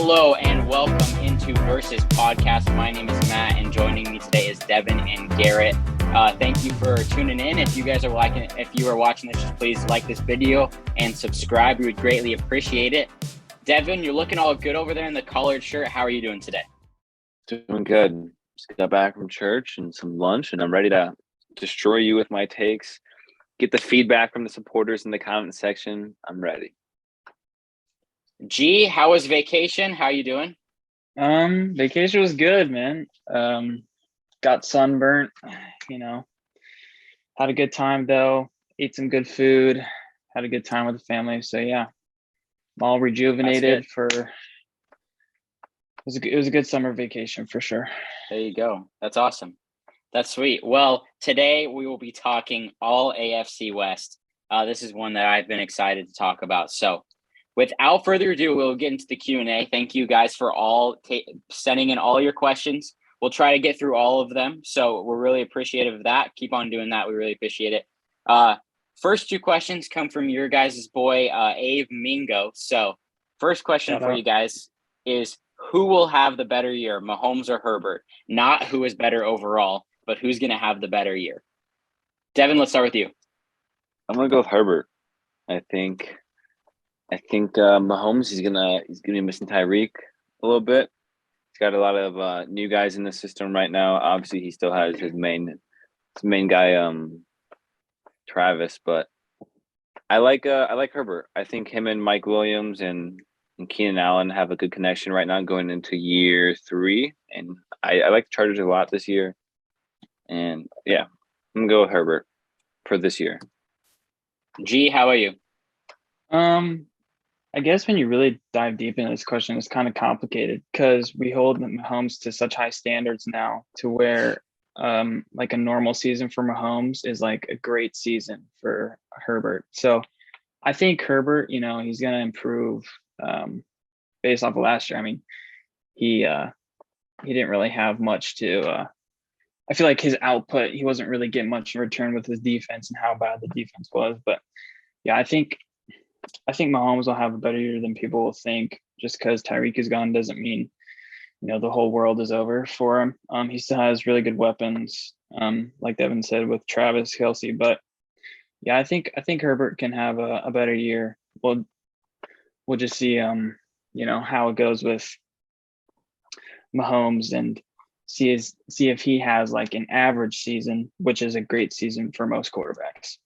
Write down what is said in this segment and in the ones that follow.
Hello and welcome into Versus Podcast. My name is Matt, and joining me today is Devin and Garrett. Thank you for tuning in. If you guys are watching this, just please like this video and subscribe. We would greatly appreciate it. Devin, you're looking all good over there in the collared shirt. How are you doing today? Doing good. Just got back from church and some lunch, and I'm ready to destroy you with my takes. Get the feedback from the supporters in the comment section. I'm ready. G, how was vacation? How you doing? Vacation was good, man. Got sunburnt, had a good time though. Ate some good food, had a good time with the family. So yeah, I'm all rejuvenated it was a good summer vacation for sure. There you go. That's awesome. That's sweet. Well, today we will be talking all AFC West. This is one that I've been excited to talk about. So without further ado, we'll get into the Q&A. Thank you guys for all sending in all your questions. We'll try to get through all of them. So we're really appreciative of that. Keep on doing that. We really appreciate it. First two questions come from your guys' boy, Abe Mingo. So first question for you guys is, who will have the better year, Mahomes or Herbert? Not who is better overall, but who's going to have the better year? Devin, let's start with you. I'm going to go with Herbert. I think Mahomes, he's gonna be missing Tyreek a little bit. He's got a lot of new guys in the system right now. Obviously, he still has his main guy, Travis. But I like Herbert. I think him and Mike Williams and Keenan Allen have a good connection right now going into year 3. And I like the Chargers a lot this year. And yeah, I'm gonna go with Herbert for this year. G, how are you? I guess when you really dive deep into this question, it's kind of complicated because we hold Mahomes to such high standards now to where like a normal season for Mahomes is like a great season for Herbert. So I think Herbert, he's going to improve based off of last year. I mean, he didn't really have much to I feel like his output, he wasn't really getting much in return with his defense and how bad the defense was. But yeah, I think Mahomes will have a better year than people will think. Just because Tyreek is gone doesn't mean, the whole world is over for him. He still has really good weapons, like Devin said, with Travis Kelce. But yeah, I think Herbert can have a better year. We'll just see, how it goes with Mahomes and see if he has like an average season, which is a great season for most quarterbacks.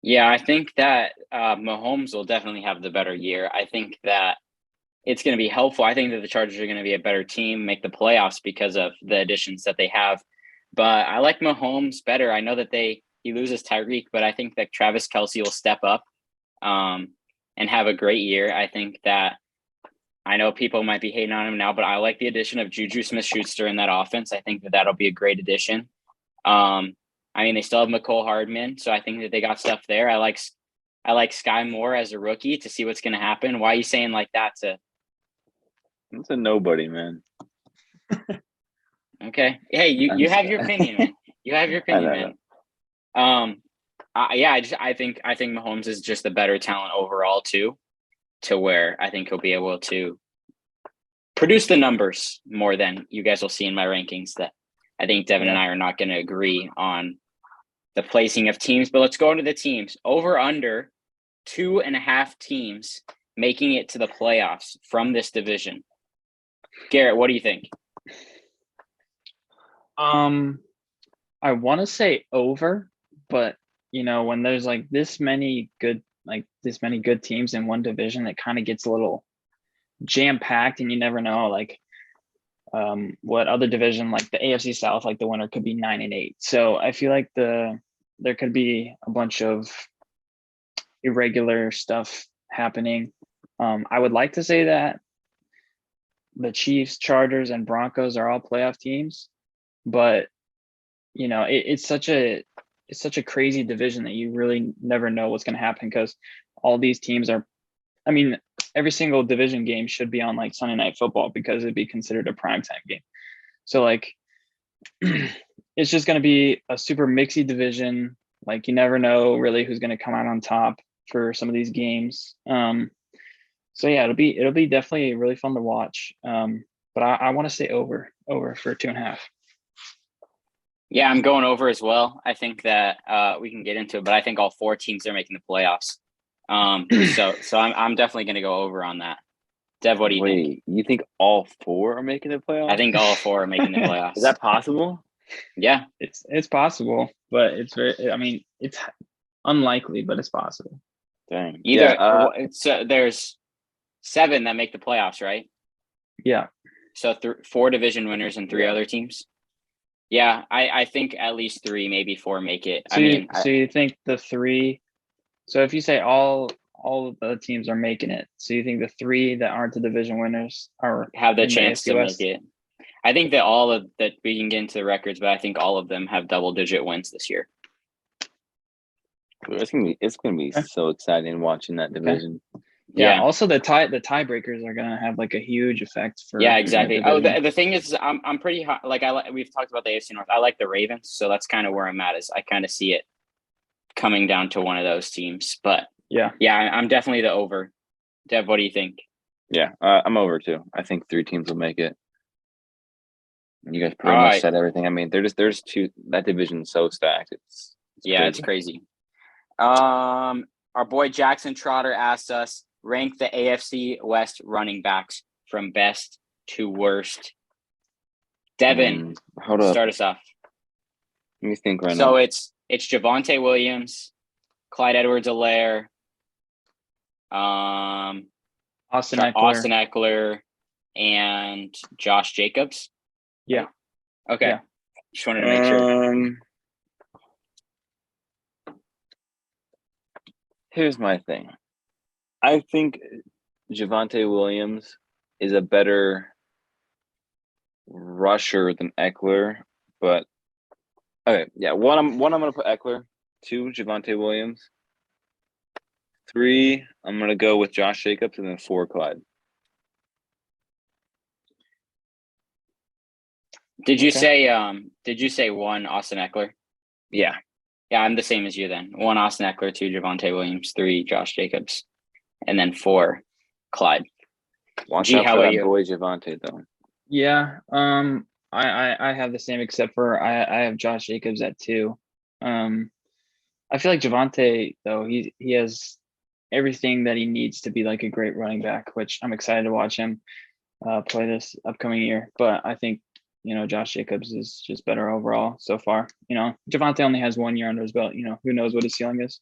Yeah, I think that Mahomes will definitely have the better year. I think that it's going to be helpful. I think that the Chargers are going to be a better team, make the playoffs because of the additions that they have. But I like Mahomes better. I know that he loses Tyreek, but I think that Travis Kelce will step up and have a great year. I think that I know people might be hating on him now, but I like the addition of Juju Smith-Schuster in that offense. I think that that'll be a great addition. They still have McCole Hardman, so I think that they got stuff there. I like Sky Moore as a rookie to see what's going to happen. Why are you saying like that? It's a nobody, man. Okay. Hey, you have your opinion, man. You have your opinion, man. I think Mahomes is just a better talent overall too, to where I think he'll be able to produce the numbers more than you guys will see in my rankings. That I think Devin and I are not going to agree on the placing of teams, but let's go into the teams. Over under 2.5 teams making it to the playoffs from this division. Garrett, what do you think? I want to say over, but when there's like this many good teams in one division, it kind of gets a little jam-packed, and you never know what other division, like the AFC South, like the winner could be 9-8. So I feel like there could be a bunch of irregular stuff happening. I would like to say that the Chiefs, Chargers, and Broncos are all playoff teams, but it's such a crazy division that you really never know what's going to happen because all these teams are. I mean, every single division game should be on like Sunday Night Football because it'd be considered a primetime game. So like, it's just going to be a super mixy division. Like you never know really who's going to come out on top for some of these games. So yeah, it'll be definitely really fun to watch. But I want to say over for 2.5. Yeah, I'm going over as well. I think that we can get into it, but I think all four teams are making the playoffs. So I'm definitely going to go over on that. Dev, what do you think? Wait, you think all four are making the playoffs? I think all four are making the playoffs. Is that possible? Yeah, It's possible, but it's very. I mean, it's unlikely, but it's possible. Dang. either Yeah. there's 7 that make the playoffs, right? Yeah. So 4 division winners and 3 other teams. Yeah, I think at least 3, maybe 4 make it. So you think the 3? So if you say all of the teams are making it, so you think the 3 that aren't the division winners are have the in chance AFC to West? make it. I think that all of that we can get into the records, but I think all of them have double-digit wins this year. It's gonna be Okay. so exciting watching that division. Yeah. Also, the tiebreakers are gonna have like a huge effect for. Yeah, exactly. the division. The thing is, I'm pretty high, we've talked about the AFC North. I like the Ravens, so that's kind of where I'm at. Is I kind of see it coming down to one of those teams, but yeah, I'm definitely the over. Dev, what do you think? Yeah, I'm over too. I think 3 teams will make it. You guys pretty All much right. said everything. I mean, there's 2. That division's so stacked. It's crazy. Our boy Jackson Trotter asked us rank the AFC West running backs from best to worst. Devin, hold up. start us off. Let me think right So now. it's Javonte Williams, Clyde Edwards-Helaire, Austin Eckler, and Josh Jacobs. Yeah. Okay. Yeah. Just wanted to make sure. Here's my thing. I think Javonte Williams is a better rusher than Eckler, but okay, yeah. One, I'm gonna put Eckler. 2, Javonte Williams. 3, I'm gonna go with Josh Jacobs, and then 4, Clyde. Did you say 1 Austin Eckler? Yeah. Yeah, I'm the same as you then. 1 Austin Eckler, 2 Javonte Williams, 3 Josh Jacobs, and then 4 Clyde. Watch G, out how for about that you? boy Javonte though. Yeah. I have the same, except for I have Josh Jacobs at 2. I feel like Javonte, though, he has everything that he needs to be like a great running back, which I'm excited to watch him play this upcoming year. But I think, Josh Jacobs is just better overall so far. Javonte only has 1 year under his belt. Who knows what his ceiling is.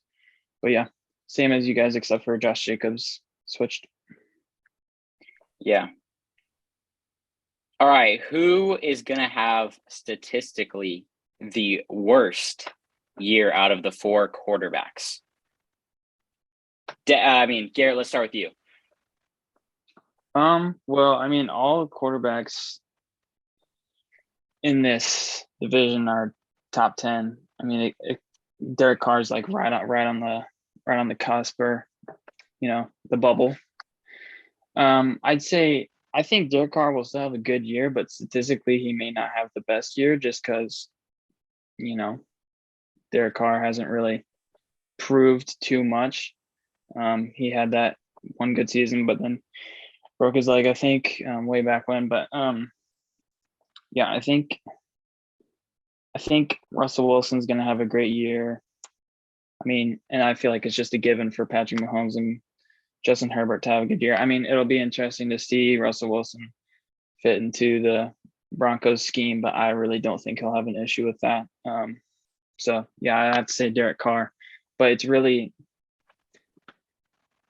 But yeah, same as you guys, except for Josh Jacobs switched. Yeah. All right. Who is going to have statistically the worst year out of the 4 quarterbacks? Garrett, let's start with you. Well, all quarterbacks in this division are top 10. Derek Carr's like right on the cusp, or the bubble. I think Derek Carr will still have a good year, but statistically he may not have the best year, just because Derek Carr hasn't really proved too much. He had that one good season, but then broke his leg, I think, way back when. But yeah, I think Russell Wilson's going to have a great year. And I feel like it's just a given for Patrick Mahomes and Justin Herbert to have a good year. It'll be interesting to see Russell Wilson fit into the Broncos scheme, but I really don't think he'll have an issue with that. So yeah, I have to say Derek Carr, but it's really,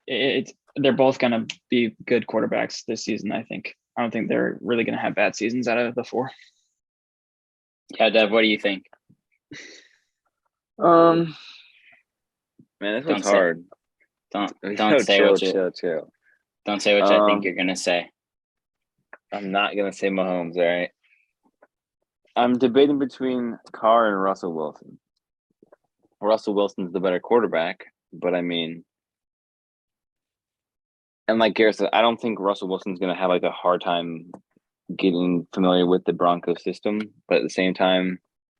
they're both going to be good quarterbacks this season. I don't think they're really going to have bad seasons out of the 4. Yeah, Dev, what do you think? Man, this one's hard. Don't say chill. Don't say what I think you're gonna say. I'm not gonna say Mahomes. All right. I'm debating between Carr and Russell Wilson. Russell Wilson's the better quarterback, but and like Garrett said, I don't think Russell Wilson's gonna have like a hard time getting familiar with the Broncos system. But at the same time,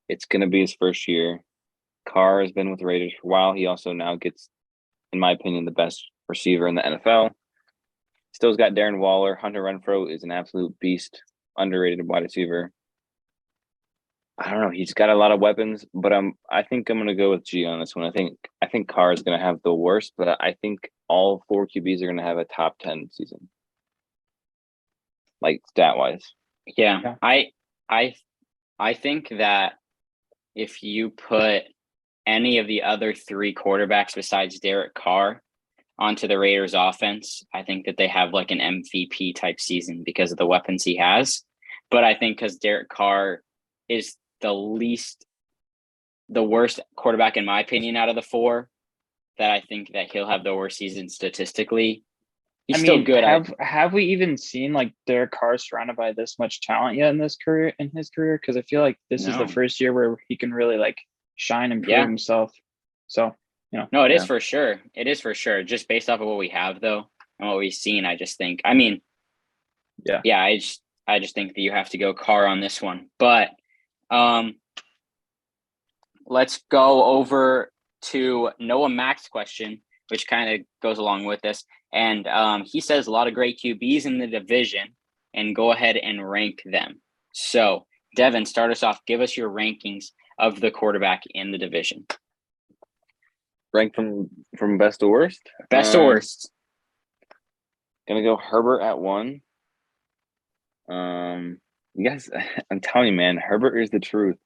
it's gonna be his first year. Carr has been with the Raiders for a while. He also now gets, in my opinion, the best receiver in the NFL. Still's got Darren Waller. Hunter Renfrow is an absolute beast, underrated wide receiver. I don't know. He's got a lot of weapons, but I think I'm gonna go with G on this one. I think Carr is gonna have the worst, but I think all 4 QBs are gonna have a top 10 season, like stat wise. Yeah. I think that if you put any of the other 3 quarterbacks besides Derek Carr onto the Raiders offense, I think that they have like an MVP type season because of the weapons he has. But I think because Derek Carr is the worst quarterback in my opinion out of the 4, that I think that he'll have the worst season statistically. He's still good. Have we even seen like Derek Carr surrounded by this much talent yet in his career? Because I feel like this is the first year where he can really like shine and prove himself. So no, it is for sure. It is for sure. Just based off of what we have though and what we've seen, I just think. I mean, I just think that you have to go Carr on this one. But let's go over to Noah Mack's question, which kind of goes along with this. And he says a lot of great QBs in the division, and go ahead and rank them. So, Devin, start us off. Give us your rankings of the quarterback in the division. Rank from best to worst? Best to worst. Gonna go Herbert at 1. You guys, I'm telling you, man, Herbert is the truth.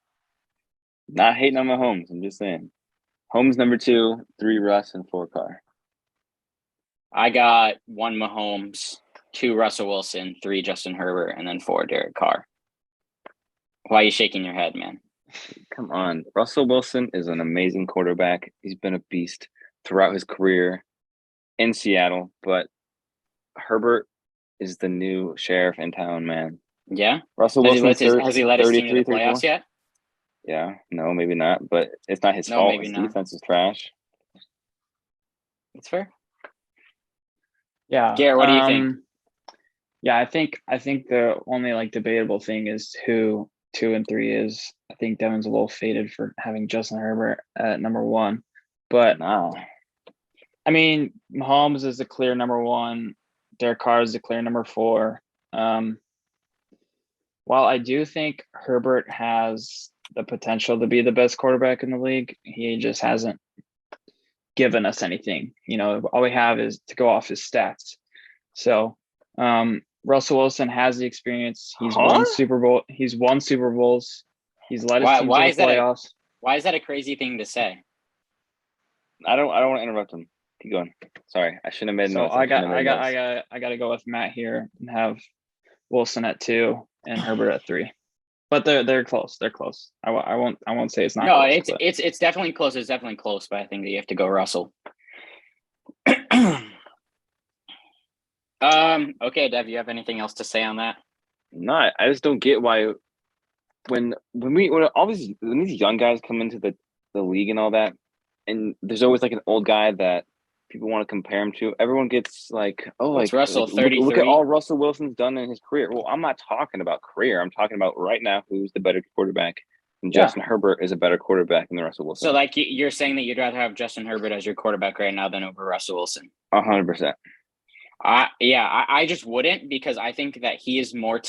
Not hating on Mahomes, I'm just saying. Holmes number 2, 3 Russ, and 4 Carr. I got 1 Mahomes, 2 Russell Wilson, 3 Justin Herbert, and then 4 Derek Carr. Why are you shaking your head, man? Come on. Russell Wilson is an amazing quarterback. He's been a beast throughout his career in Seattle, but Herbert is the new sheriff in town, man. Yeah? Russell Wilson has he led his team to the playoffs yet? Yeah. No, maybe not, but it's not his fault. His defense is trash. That's fair. Yeah. Garrett, what do you think? Yeah, I think the only like debatable thing is who 2 and 3 is. I think Devin's a little faded for having Justin Herbert at number 1. But I mean, Mahomes is the clear number 1. Derek Carr is the clear number 4. While I do think Herbert has the potential to be the best quarterback in the league, he just hasn't given us anything. All we have is to go off his stats. So Russell Wilson has the experience. He's won Super Bowl. He's won Super Bowls. He's led his team to the playoffs. Why is that a crazy thing to say? I don't want to interrupt him. Keep going. Sorry, I shouldn't have made notes. I got to go with Matt here and have Wilson at 2 and Herbert at 3. But they're close. They're close. I won't say it's not. No, close, it's definitely close. It's definitely close. But I think that you have to go Russell. Okay, Dev, you have anything else to say on that? No, I just don't get why when these young guys come into the league and all that, and there's always like an old guy that people want to compare him to. Everyone gets like, it's Russell, 33. Look at all Russell Wilson's done in his career. Well, I'm not talking about career. I'm talking about right now who's the better quarterback. And Justin Herbert is a better quarterback than the Russell Wilson. So, like, you're saying that you'd rather have Justin Herbert as your quarterback right now than over Russell Wilson? 100%. I just wouldn't, because I think that he is more.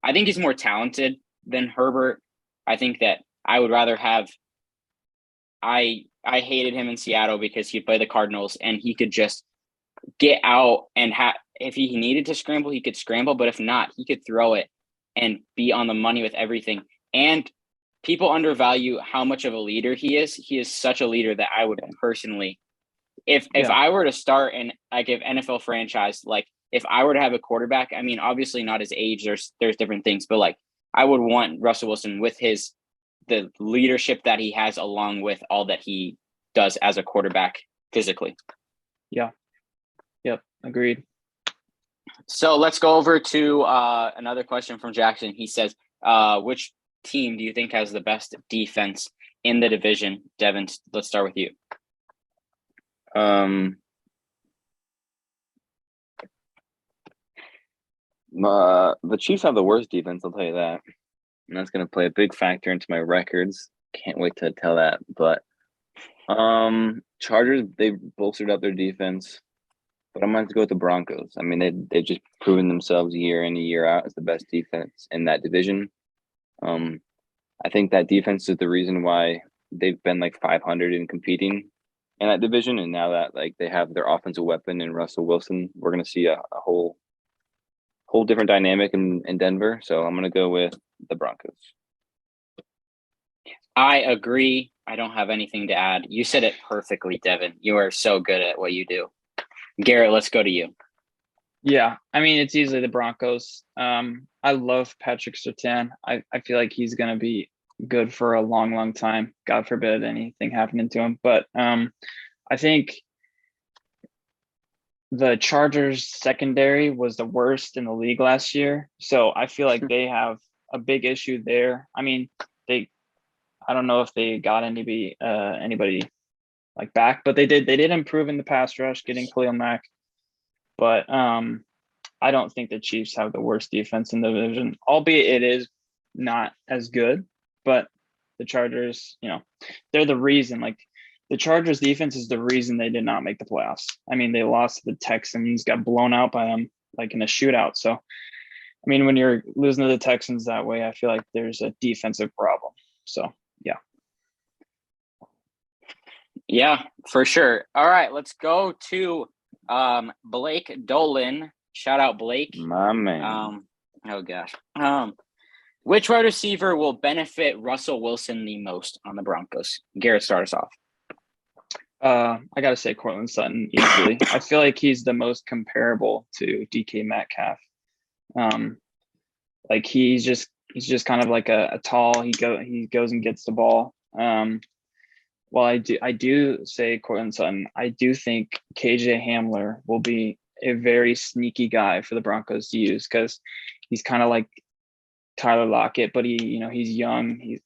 I think he's more talented than Herbert. I think that I would rather have. I hated him in Seattle because he'd play the Cardinals and he could just get out and if he needed to scramble, he could scramble. But if not, he could throw it and be on the money with everything. And people undervalue how much of a leader he is. He is such a leader that I would personally, if I were to start in like an NFL franchise, like if I were to have a quarterback, I mean, obviously not his age, there's different things, but like I would want Russell Wilson with the leadership that he has, along with all that he does as a quarterback physically. Yeah. Yep. Agreed. So let's go over to another question from Jackson. He says, which team do you think has the best defense in the division? Devin, let's start with you. The Chiefs have the worst defense, I'll tell you that. And that's going to play a big factor into my records. Can't wait to tell that. But Chargers, they bolstered up their defense. but I'm going to have to go with the Broncos. I mean, they've just proven themselves year in and year out as the best defense in that division. I think that defense is the reason why they've been like 500 in competing in that division, and now that like they have their offensive weapon in Russell Wilson, we're going to see a whole different dynamic in Denver. So I'm going to go with the Broncos. I agree. I don't have anything to add. You said it perfectly, Devin. You are so good at what you do. Garrett, let's go to you. Yeah, I mean, it's easily the Broncos. I love Patrick Surtain. I feel like he's going to be good for a long, long time. God forbid anything happening to him. But I think the Chargers secondary was the worst in the league last year. So I feel like they have a big issue there. I mean, I don't know if they got anybody like back, but they did improve in the pass rush, getting Khalil Mack. But I don't think the Chiefs have the worst defense in the division, albeit it is not as good. But the Chargers, they're the reason. Like the Chargers defense is the reason they did not make the playoffs. I mean, they lost to the Texans, got blown out by them like in a shootout. So, I mean, when you're losing to the Texans that way, I feel like there's a defensive problem. So, yeah. Yeah, for sure. All right, let's go to Blake Dolan. Shout out Blake. My man. Oh gosh. Which wide receiver will benefit Russell Wilson the most on the Broncos? Garrett, start us off. I gotta say Cortland Sutton easily. I feel like he's the most comparable to DK Metcalf. Like he's just kind of like a tall. He goes and gets the ball. Well, I do say Cortland Sutton. I do think KJ Hamler will be a very sneaky guy for the Broncos to use because he's kind of like Tyler Lockett, but he's young. He's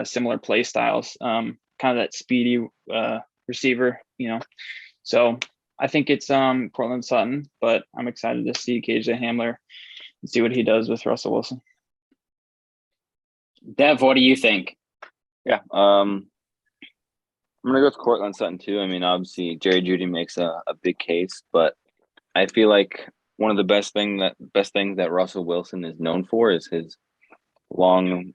similar play styles. Kind of that speedy receiver. So I think it's Cortland Sutton, but I'm excited to see KJ Hamler and see what he does with Russell Wilson. Dev, what do you think? Yeah. I'm gonna go with Cortland Sutton too. I mean, obviously Jerry Jeudy makes a big case, but I feel like one of the best things that Russell Wilson is known for is his long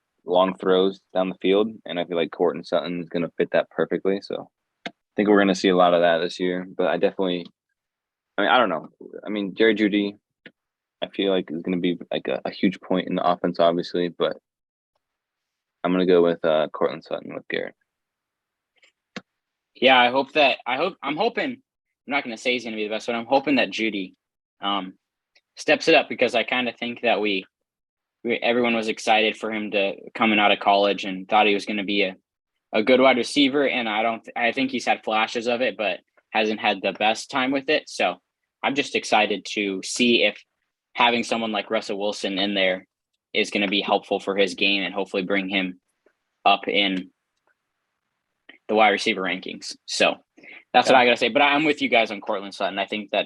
throws down the field, and I feel like Cortland Sutton is gonna fit that perfectly. So I think we're gonna see a lot of that this year. But I don't know. I mean, Jerry Jeudy, I feel like is gonna be like a huge point in the offense, obviously, but I'm gonna go with Cortland Sutton with Garrett. Yeah, I'm hoping, I'm not going to say he's going to be the best, but I'm hoping that Jeudy steps it up because I kind of think that everyone was excited for him to coming out of college and thought he was going to be a good wide receiver. And I think he's had flashes of it, but hasn't had the best time with it. So I'm just excited to see if having someone like Russell Wilson in there is going to be helpful for his game and hopefully bring him up in the wide receiver rankings. So that's what I got to say. But I'm with you guys on Cortland Sutton. I think that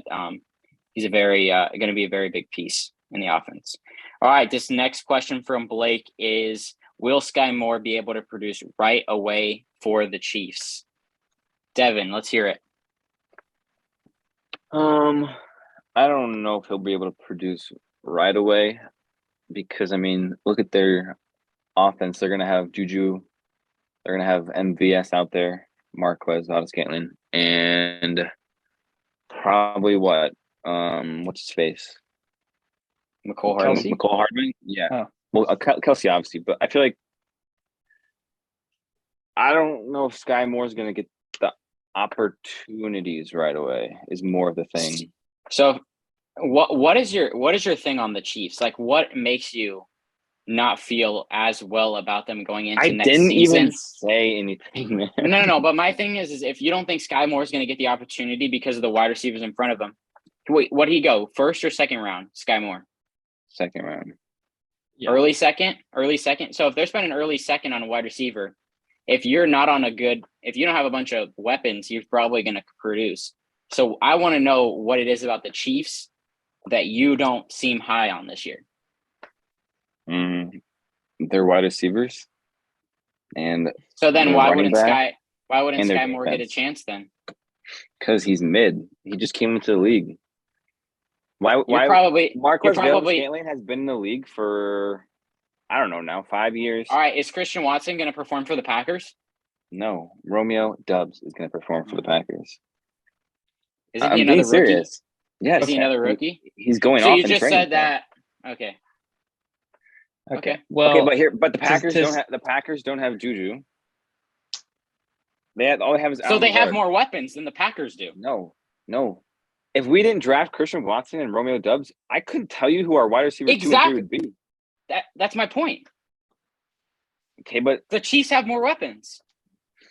he's going to be a very big piece in the offense. All right, this next question from Blake is, will Sky Moore be able to produce right away for the Chiefs? Devin, let's hear it. I don't know if he'll be able to produce right away because, I mean, look at their offense. They're going to have Juju. They're going to have MVS out there, Marquez, Valdes-Scantling, and probably what's his face? McCole Hardman. McCole Hardman? Yeah. Oh. Well, Kelsey, obviously, but I feel like I don't know if Sky Moore is going to get the opportunities right away is more of the thing. So what is your thing on the Chiefs? Like, what makes you not feel as well about them going into next season? I didn't even say anything, man. No. But my thing is if you don't think Sky Moore is going to get the opportunity because of the wide receivers in front of him, wait, what did he go? First or second round, Sky Moore? Second round. Yeah. Early second. So if they're spending early second on a wide receiver, if you don't have a bunch of weapons, you're probably going to produce. So I want to know what it is about the Chiefs that you don't seem high on this year. They're wide receivers, and so then why wouldn't Sky Moore get a chance then? Because he's mid. He just came into the league. Why? You're probably Marquez Valdes-Scantling has been in the league for, I don't know now, 5 years. all right. Is Christian Watson going to perform for the Packers? No, Romeo Dubs is going to perform for the Packers. Isn't he I'm another being serious. rookie? Yes. Is he another rookie? He's going So off you in just training said camp. that. Okay. Okay. Okay. Well, But the Packers don't have Juju. All they have is So Allen they have Lazard. more weapons than the Packers do. No. If we didn't draft Christian Watson and Romeo Dubs, I couldn't tell you who our wide receiver 2 and 3 would be. That's my point. Okay, but The Chiefs have more weapons.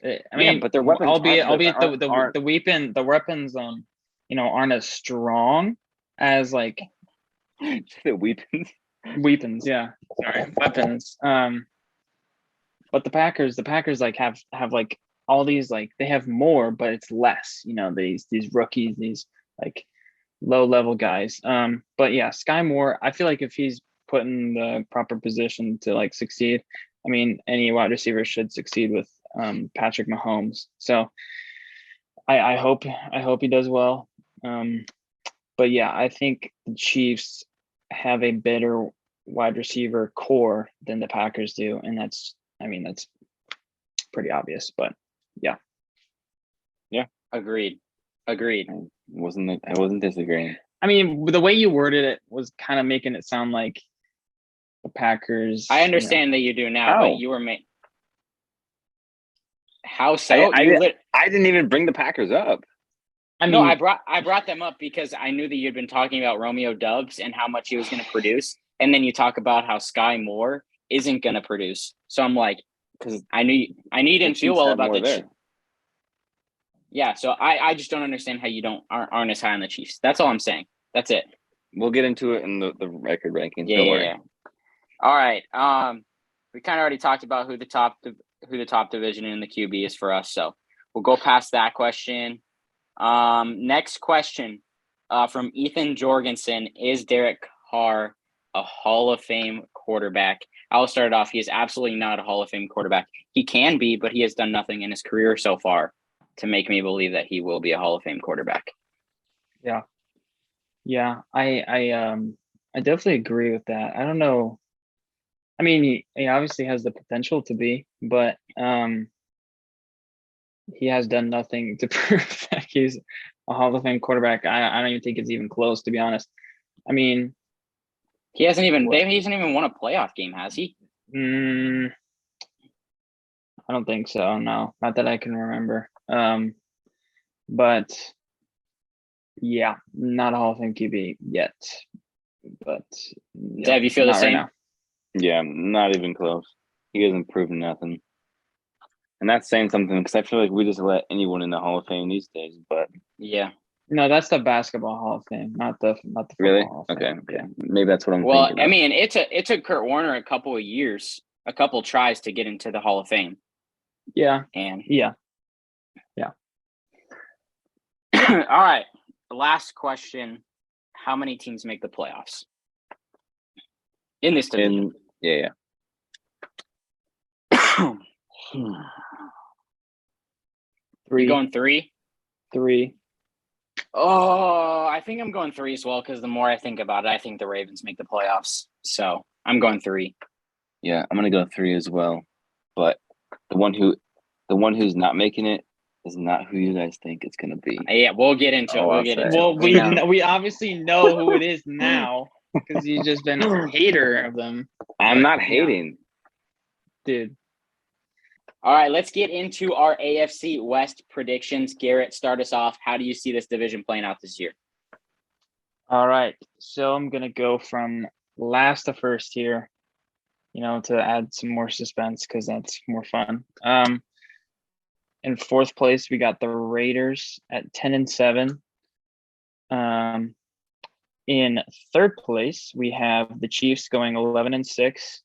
I mean, but their weapons albeit aren't- the weapons aren't as strong as like the weapons. weapons. Yeah, sorry, weapons. But the Packers like have like all these, like they have more, but it's less. These rookies, these like low level guys. But yeah, Sky Moore, I feel like if he's put in the proper position to like succeed, I mean, any wide receiver should succeed with Patrick Mahomes. So I hope he does well. But yeah, I think the Chiefs have a better wide receiver core than the Packers do, and that's pretty obvious. But yeah. Agreed. I wasn't disagreeing. I mean, the way you worded it was kind of making it sound like the Packers. I understand that you do now, How? but you were how so? I didn't even bring the Packers up. No, I brought them up because I knew that you'd been talking about Romeo Dubs and how much he was going to produce, and then you talk about how Sky Moore isn't going to produce. So I'm like, because I knew you didn't feel well about the Chiefs. Yeah, so I just don't understand how you aren't as high on the Chiefs. That's all I'm saying. That's it. We'll get into it in the record rankings. Yeah, Don't worry. Yeah. All right. We kind of already talked about who the top division in the QB is for us. So we'll go past that question. Next question, from Ethan Jorgensen: is Derek Carr a Hall of Fame quarterback? I'll start it off. He is absolutely not a Hall of Fame quarterback. He can be, but he has done nothing in his career so far to make me believe that he will be a Hall of Fame quarterback. Yeah, I definitely agree with that. I don't know. I mean, he obviously has the potential to be, but he has done nothing to prove that he's a Hall of Fame quarterback. I don't even think it's even close, to be honest. I mean, he hasn't even won a playoff game, has he? I don't think so. No, not that I can remember. But yeah, not a Hall of Fame QB yet. But Dev, you feel the same? Right now. Yeah, not even close. He hasn't proven nothing. And that's saying something, because I feel like we just let anyone in the Hall of Fame these days. But yeah, no, that's the Basketball Hall of Fame, not the football really? Hall of Okay, Fame. okay. Maybe that's what I'm well, thinking. I mean, it took Kurt Warner a couple of years, a couple tries to get into the Hall of Fame. Yeah. And yeah. All right. The last question: how many teams make the playoffs in this division? Yeah. You going 3? 3. Oh, I think I'm going 3 as well, because the more I think about it, I think the Ravens make the playoffs. So I'm going 3. Yeah, I'm gonna go 3 as well. But the one who's not making it is not who you guys think it's gonna be. Yeah, we'll get into it. We'll get into it. Well, we obviously know who it is now, because you've just been a hater of them. I'm not hating, dude. All right, let's get into our AFC West predictions. Garrett, start us off. How do you see this division playing out this year? All right, so I'm gonna go from last to first here, to add some more suspense, because that's more fun. In fourth place, we got the Raiders at 10-7. In third place, we have the Chiefs going 11-6.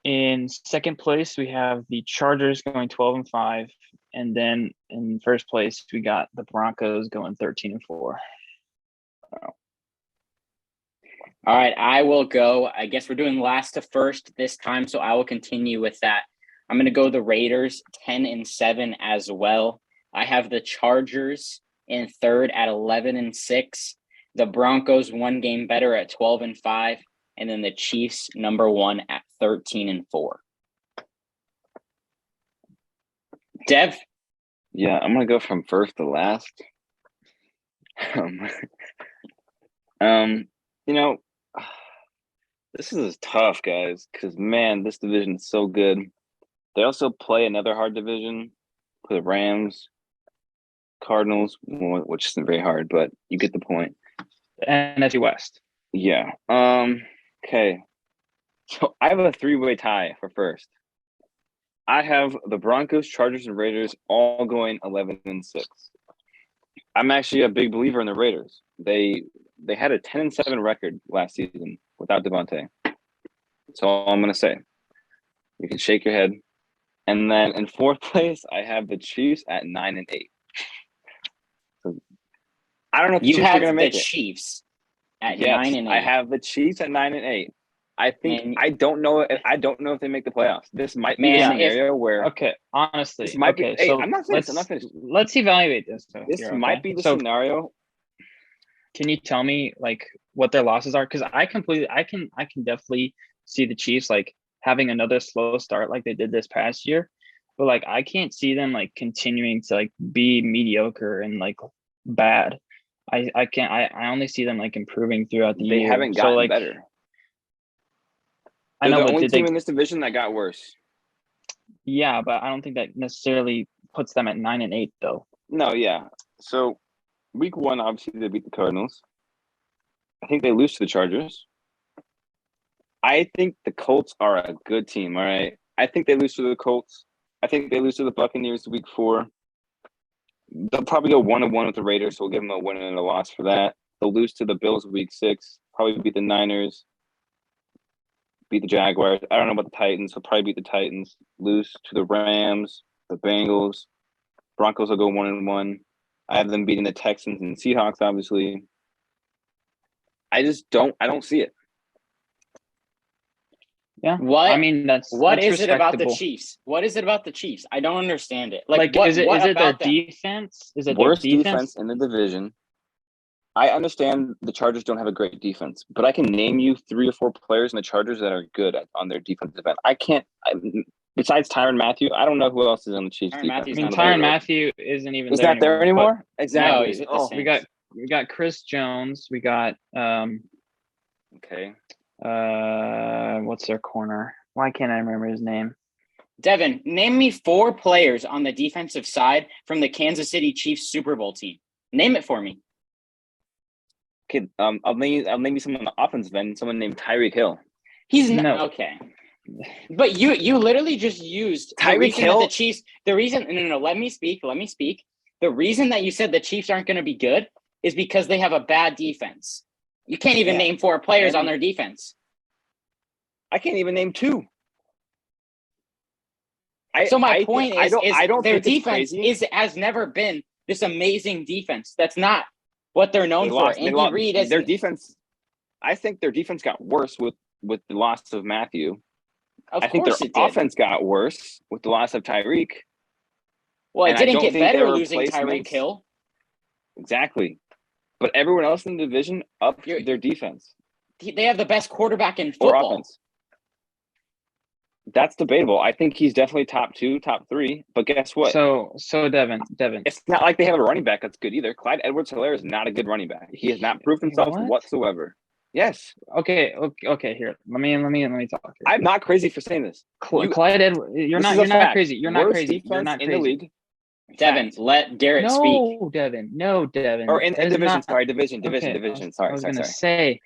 In second place, we have the Chargers going 12-5. And then in first place, we got the Broncos going 13-4. All right, I will go. I guess we're doing last to first this time, so I will continue with that. I'm going to go the Raiders 10-7 as well. I have the Chargers in third at 11-6. The Broncos 1 game better at 12-5, and then the Chiefs number 1 at 13-4. Dev? Yeah, I'm gonna go from first to last. You know, this is tough, guys, because man, this division is so good. They also play another hard division, play the Rams, Cardinals, which isn't very hard, but you get the point. NFC West. Yeah. Okay. So I have a 3-way tie for first. I have the Broncos, Chargers, and Raiders all going 11-6. I'm actually a big believer in the Raiders. They had a 10-7 record last season without Devontae. That's all I'm gonna say. You can shake your head. And then in fourth place, I have the Chiefs at 9-8. So I don't know if the You Chiefs are have gonna the make it. Chiefs at Yes, 9-8. I have the Chiefs at 9-8. I think And- I don't know if they make the playoffs. This might be Man, a scenario where Okay, honestly. this might Okay, be. Hey, so I'm not finished. I'm not finished. let's evaluate this. This here, might okay? be the So scenario. can you tell me like what their losses are? Because I can definitely see the Chiefs like having another slow start like they did this past year, but like I can't see them like continuing to like be mediocre and like bad. I can't. I only see them like improving throughout the They year. haven't So gotten like better. I They're know, the but only did team they? in this division that got worse. Yeah, but I don't think that necessarily puts them at 9-8 though. No, yeah. So week 1, obviously they beat the Cardinals. I think they lose to the Chargers. I think the Colts are a good team. All right. I think they lose to the Colts. I think they lose to the Buccaneers week 4. They'll probably go 1-1 with the Raiders, so we'll give them a win and a loss for that. They'll lose to the Bills week 6. Probably beat the Niners. Beat the Jaguars. I don't know about the Titans. They'll probably beat the Titans. Lose to the Rams, the Bengals. Broncos will go 1-1. I have them beating the Texans and Seahawks, obviously. I don't see it. Yeah. What? I mean, that's It about the respectable. Chiefs? What is it about the Chiefs? I don't understand it. Like, Is it their about them? defense? Is it Worst their defense? in the division. I understand the Chargers don't have a great defense, but I can name you 3 or 4 players in the Chargers that are good on their defensive end. Besides Tyrann Mathieu, I don't know who else is on the Chiefs Tyrann defense. Mathieu's I mean, not Tyrann there. Mathieu isn't even He's there not there anymore. anymore? Exactly. No, he's with the Saints. We got Chris Jones. We got Okay. what's their corner? Why can't I remember his name? Devin, name me 4 players on the defensive side from the Kansas City Chiefs Super Bowl team. Name it for me. Okay. I'll name you someone on the offensive end. Someone named Tyreek Hill. He's No. okay. But you literally just used Tyreek Hill. the Chiefs. The reason no. Let me speak. The reason that you said the Chiefs aren't going to be good is because they have a bad defense. You can't even name 4 players on their defense. I can't even name 2. So my point is I don't their think it's defense has never been this amazing defense. That's not what they're known for. Andy Reid is their defense. I think their defense got worse with the loss of Matthew. Of I think course their it did. offense got worse with the loss of Tyreek. Well, it and I didn't don't get think better their losing Tyreek replacements- Hill. Exactly. But everyone else in the division upped their defense They have the best quarterback in or football. offense. That's debatable. I think he's definitely top 2, top 3. But guess what? So Devin. It's not like they have a running back that's good either. Clyde Edwards-Helaire is not a good running back. He has not proved himself What? whatsoever. Yes. Okay. Here, let me talk. Here. I'm not crazy for saying this. Clyde Edwards. You're This is not. a You're not fact. crazy. You're not Worst crazy. You're defense not in crazy. the league. Devin, Fact. let Garrett speak. No, Devin. No, Devin. Or in That is division. not- Sorry, division. Okay, Sorry. I was gonna say.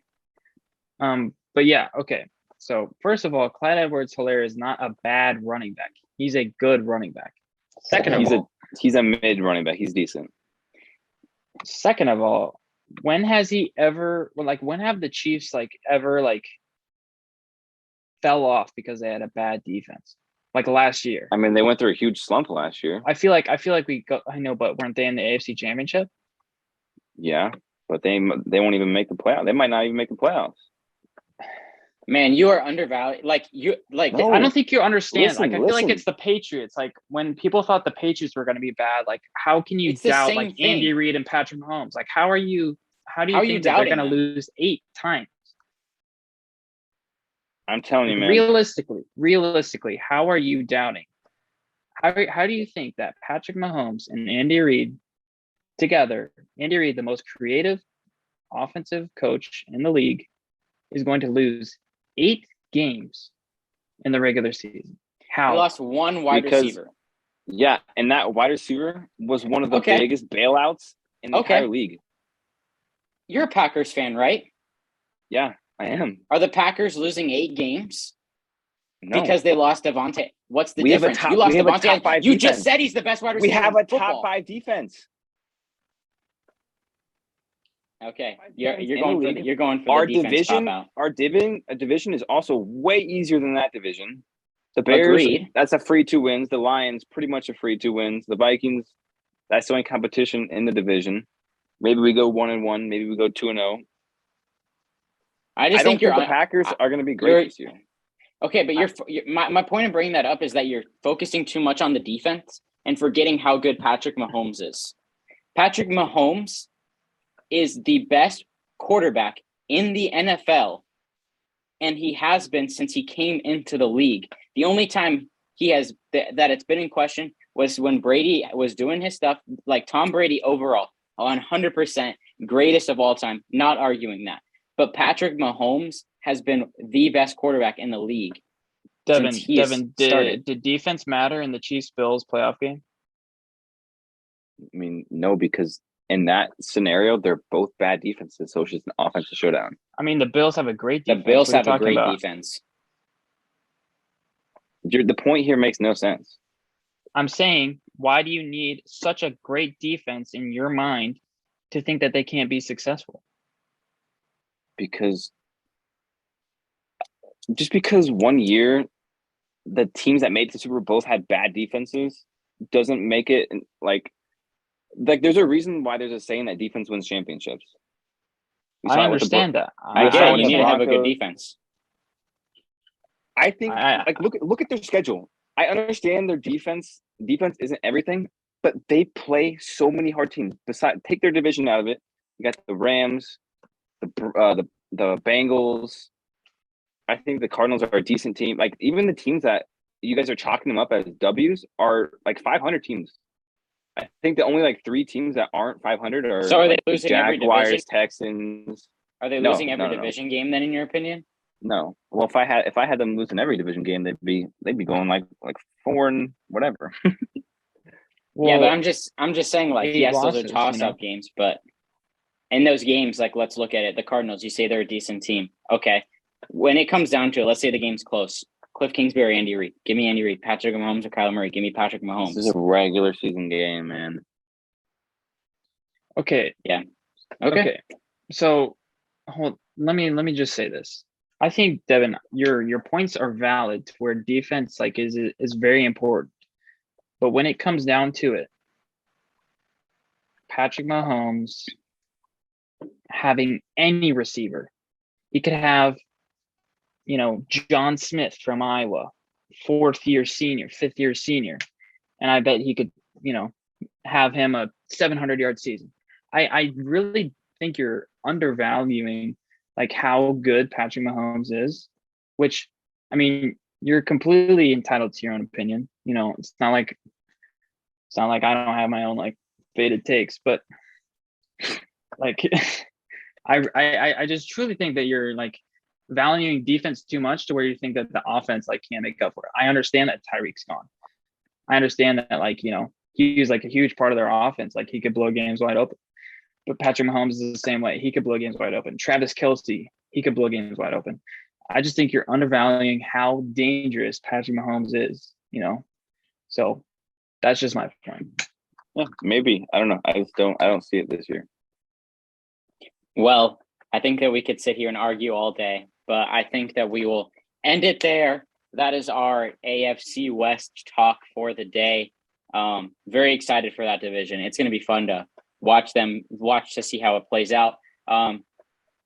But yeah. Okay. So first of all, Clyde Edwards-Helaire is not a bad running back. He's a good running back. Second of all, he's a mid running back. He's decent. when has he ever when have the Chiefs ever fell off because they had a bad defense? Like last year. I mean, they went through a huge slump last year. I feel like I know, but weren't they in the AFC Championship? Yeah, but they won't even make the playoffs. They might not even make the playoffs. Man, you are undervalued. No. I don't think you understand. Listen, I feel like listen. it's the Patriots. Like when people thought the Patriots were going to be bad, like how can you It's the doubt same like Andy thing. Reid and Patrick Mahomes? Like how do you How are you think that they're doubting going to them? lose 8 times? I'm telling Like you, man. realistically, how are you doubting? How do you think that Patrick Mahomes and Andy Reid together, Andy Reid, the most creative offensive coach in the league, is going to lose 8 games in the regular season? He How? lost one wide Because- receiver. Yeah, and that wide receiver was one of the Okay. biggest bailouts in the Okay. entire league. You're a Packers fan, right? Yeah, I am. Are the Packers losing 8 games No. because they lost Devontae? What's the We have a difference? top- You lost we have a Devontae. top 5 You defense. just said he's the best wide we receiver. have in a top football. 5 defense. Okay, defense you're in going the for league. you're going for Our the defense division, cop out. a division is also way easier than that division. The Bears, Agreed. that's a free 2 wins. The Lions, pretty much a free 2 wins. The Vikings, that's the only competition in the division. Maybe we go 1-1. Maybe we go 2-0. I just I don't think you're think the Packers are going to be great this year. okay, but my point in bringing that up is that you're focusing too much on the defense and forgetting how good Patrick Mahomes is. Patrick Mahomes is the best quarterback in the NFL, and he has been since he came into the league. The only time he has that it's been in question was when Brady was doing his stuff, like Tom Brady overall, 100% greatest of all time, not arguing that. But Patrick Mahomes has been the best quarterback in the league. Devin, since he has started. did defense matter in the Chiefs-Bills playoff game? I mean, no, because in that scenario, they're both bad defenses, so it's just an offensive showdown. I mean, the Bills have a great The defense. Bills What are you have a talking great about? defense. The point here makes no sense. I'm saying, why do you need such a great defense in your mind to think that they can't be successful? Because just because one year the teams that made the Super Bowl both had bad defenses doesn't make it like there's a reason why there's a saying that defense wins championships. We saw I it with the understand that. We I saw get it it. with You the need to have a good Broncos. defense. I think I- look at their schedule. I understand their defense isn't everything, but they play so many hard teams. Besides, take their division out of it. You got the Rams, the Bengals. I think the Cardinals are a decent team. Like even the teams that you guys are chalking them up as W's are like 500 teams. I think the only like 3 teams that aren't 500 are So are they like the losing every Jaguars, division? Texans. Are they No, losing every no. division game then, in your opinion? No. Well, if I had them losing every division game, they'd be going like 4 and whatever. Yeah, but Well, I'm just saying, like, 8 yes, those losses, are you toss-up know? games, but in those games, like, let's look at it. The Cardinals, you say they're a decent team. Okay. When it comes down to it, let's say the game's close. Cliff Kingsbury, Andy Reid. Give me Andy Reid. Patrick Mahomes or Kyler Murray. Give me Patrick Mahomes. This is a regular season game, man. Okay. Okay. So let me just say this. I think, Devin, your points are valid to where defense like is very important. But when it comes down to it, Patrick Mahomes having any receiver, he could have, John Smith from Iowa, 4th-year senior, 5th-year senior, and I bet he could, have him a 700-yard season. I really think you're undervaluing like how good Patrick Mahomes is, which, I mean, you're completely entitled to your own opinion. It's not like I don't have my own like faded takes, but like I just truly think that you're like valuing defense too much to where you think that the offense like can't make up for it. I understand that Tyreek's gone. I understand that like, he's like a huge part of their offense. Like he could blow games wide open. But Patrick Mahomes is the same way. He could blow games wide open. Travis Kelce, he could blow games wide open. I just think you're undervaluing how dangerous Patrick Mahomes is, So that's just my point. Yeah, maybe. I don't know. I don't see it this year. Well, I think that we could sit here and argue all day, but I think that we will end it there. That is our AFC West talk for the day. Very excited for that division. It's going to be fun to watch to see how it plays out.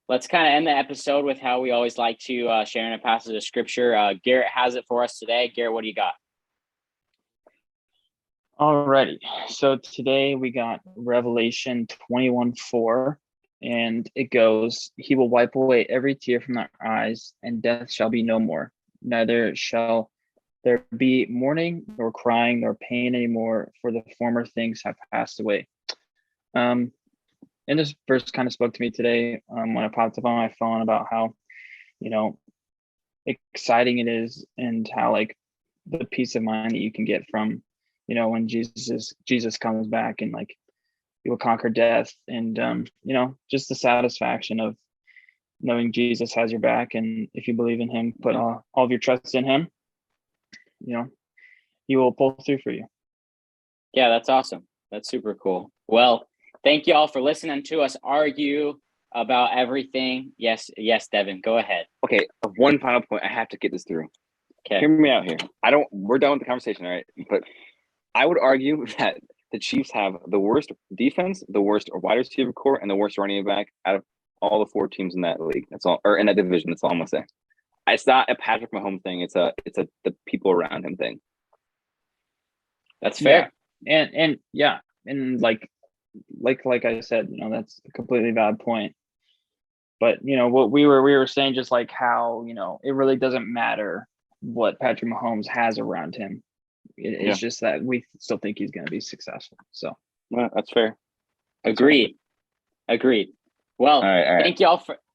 let's kind of end the episode with how we always like to share in a passage of scripture. Garrett has it for us today. Garrett, what do you got? Alrighty. So today we got Revelation 21:4, and it goes, "He will wipe away every tear from their eyes, and death shall be no more. Neither shall there be mourning, nor crying, nor pain anymore, for the former things have passed away." And this verse kind of spoke to me today when I popped up on my phone about how, exciting it is, and how like the peace of mind that you can get from, when Jesus comes back, and like he will conquer death, and just the satisfaction of knowing Jesus has your back, and if you believe in him, put all of your trust in him, he will pull through for you. Yeah, that's awesome. That's super cool. Well, thank you all for listening to us argue about everything. Yes, Devin, go ahead. Okay, one final point. I have to get this through. Okay. Hear me out here. We're done with the conversation, all right? But I would argue that the Chiefs have the worst defense, the worst wide receiver core, and the worst running back out of all the 4 teams in that league. That's all, or in that division. That's all I'm gonna say. It's not a Patrick Mahomes thing. It's the people around him thing. That's fair. Yeah. And like I said, that's a completely valid point. But what we were saying, just like how it really doesn't matter what Patrick Mahomes has around him. It's just that we still think he's going to be successful. So that's fair. Agreed. Well, all right.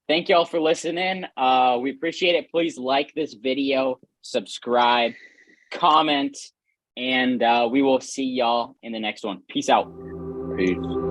Thank y'all for listening. We appreciate it. Please like this video, subscribe, comment, and we will see y'all in the next one. Peace out. Peace.